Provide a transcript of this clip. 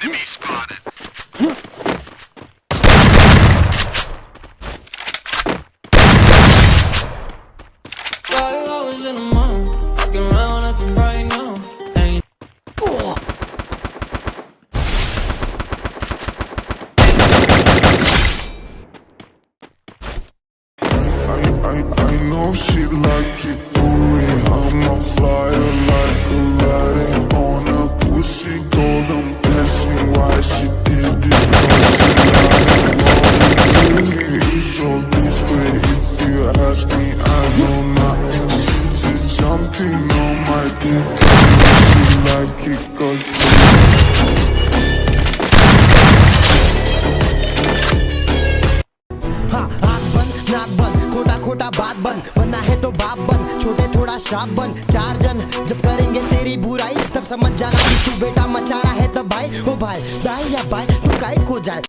Enemy spotted. $5 in a month, fucking round up and right now. Ain't I know shit like it for real. I'm a flyer like Aladdin on a pussy golden blessing. Why she did it? Cause she lied. It's all discreet. If you ask me, I know nothing. She just jumping on my dick. She like it cause हाँ आँख बंद नाक बंद खोटा खोटा बात बंद बनना है तो बाप बन छोटे थोड़ा शाप बन चार जन जब करेंगे तेरी बुराई तब समझ जाना कि तू बेटा मचा रहा है तब भाई ओ भाई दाई या भाई तू काहे खो जाए